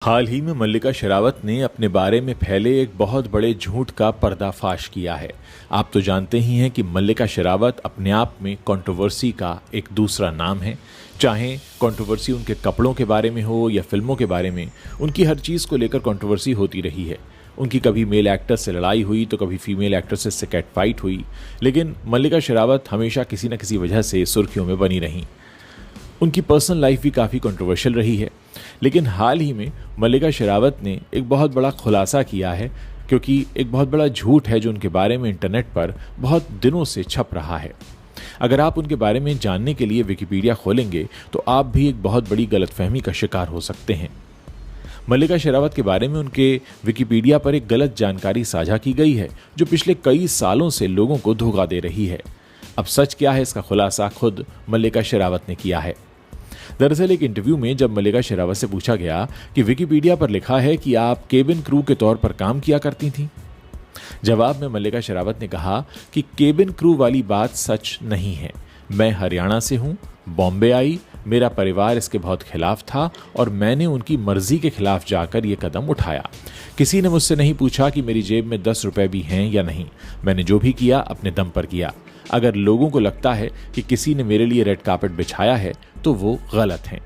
हाल ही में मल्लिका शेरावत ने अपने बारे में फैले एक बहुत बड़े झूठ का पर्दाफाश किया है। आप तो जानते ही हैं कि मल्लिका शेरावत अपने आप में कंट्रोवर्सी का एक दूसरा नाम है। चाहे कंट्रोवर्सी उनके कपड़ों के बारे में हो या फिल्मों के बारे में, उनकी हर चीज़ को लेकर कंट्रोवर्सी होती रही है। उनकी कभी मेल एक्टर से लड़ाई हुई तो कभी फीमेल एक्ट्रेसेस से कैट फाइट हुई, लेकिन मल्लिका शेरावत हमेशा किसी न किसी वजह से सुर्खियों में बनी रहीं। उनकी पर्सनल लाइफ भी काफ़ी कंट्रोवर्शियल रही है, लेकिन हाल ही में मल्लिका शेरावत ने एक बहुत बड़ा खुलासा किया है, क्योंकि एक बहुत बड़ा झूठ है जो उनके बारे में इंटरनेट पर बहुत दिनों से छप रहा है। अगर आप उनके बारे में जानने के लिए विकिपीडिया खोलेंगे तो आप भी एक बहुत बड़ी गलतफहमी का शिकार हो सकते हैं। मल्लिका शेरावत के बारे में उनके विकिपीडिया पर एक गलत जानकारी साझा की गई है जो पिछले कई सालों से लोगों को धोखा दे रही है। अब सच क्या है, इसका खुलासा खुद मल्लिका शेरावत ने किया है। दरअसल एक इंटरव्यू में जब मल्लिका शेरावत से पूछा गया कि विकिपीडिया पर लिखा है कि आप केबिन क्रू के तौर पर काम किया करती थीं, जवाब में मल्लिका शेरावत ने कहा कि केबिन क्रू वाली बात सच नहीं है। मैं हरियाणा से हूं, बॉम्बे आई, मेरा परिवार इसके बहुत खिलाफ था और मैंने उनकी मर्जी के खिलाफ जाकर यह कदम उठाया। किसी ने मुझसे नहीं पूछा कि मेरी जेब में 10 रुपए भी हैं या नहीं। मैंने जो भी किया अपने दम पर किया। अगर लोगों को लगता है कि किसी ने मेरे लिए रेड कार्पेट बिछाया है तो वो गलत हैं।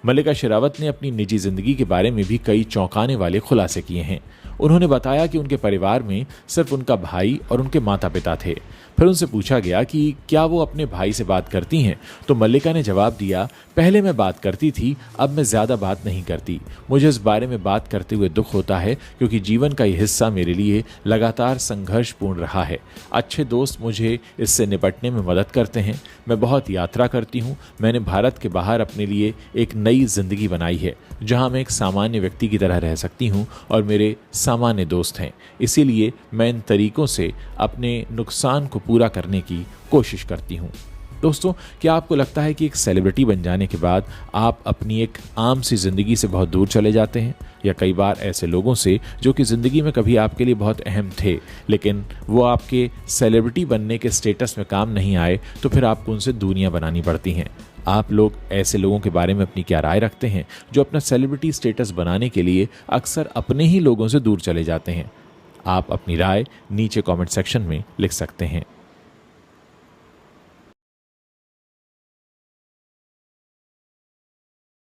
मल्लिका शेरावत ने अपनी निजी जिंदगी के बारे में भी कई चौंकाने वाले खुलासे किए हैं। उन्होंने बताया कि उनके परिवार में सिर्फ उनका भाई और उनके माता पिता थे। फिर उनसे पूछा गया कि क्या वो अपने भाई से बात करती हैं, तो मल्लिका ने जवाब दिया, पहले मैं बात करती थी, अब मैं ज़्यादा बात नहीं करती। मुझे इस बारे में बात करते हुए दुख होता है क्योंकि जीवन का ये हिस्सा मेरे लिए लगातार संघर्षपूर्ण रहा है। अच्छे दोस्त मुझे इससे निपटने में मदद करते हैं। मैं बहुत यात्रा करती हूँ। मैंने भारत के बाहर अपने लिए एक नई जिंदगी बनाई है जहाँ मैं एक सामान्य व्यक्ति की तरह रह सकती हूँ और मेरे सामान्य दोस्त हैं। इसीलिए मैं इन तरीकों से अपने नुकसान को पूरा करने की कोशिश करती हूँ। दोस्तों, क्या आपको लगता है कि एक सेलिब्रिटी बन जाने के बाद आप अपनी एक आम सी जिंदगी से बहुत दूर चले जाते हैं, या कई बार ऐसे लोगों से जो कि जिंदगी में कभी आपके लिए बहुत अहम थे लेकिन वो आपके सेलिब्रिटी बनने के स्टेटस में काम नहीं आए, तो फिर आपको उनसे दूरियां बनानी पड़ती हैं। आप लोग ऐसे लोगों के बारे में अपनी क्या राय रखते हैं जो अपना सेलिब्रिटी स्टेटस बनाने के लिए अक्सर अपने ही लोगों से दूर चले जाते हैं? आप अपनी राय नीचे कमेंट सेक्शन में लिख सकते हैं।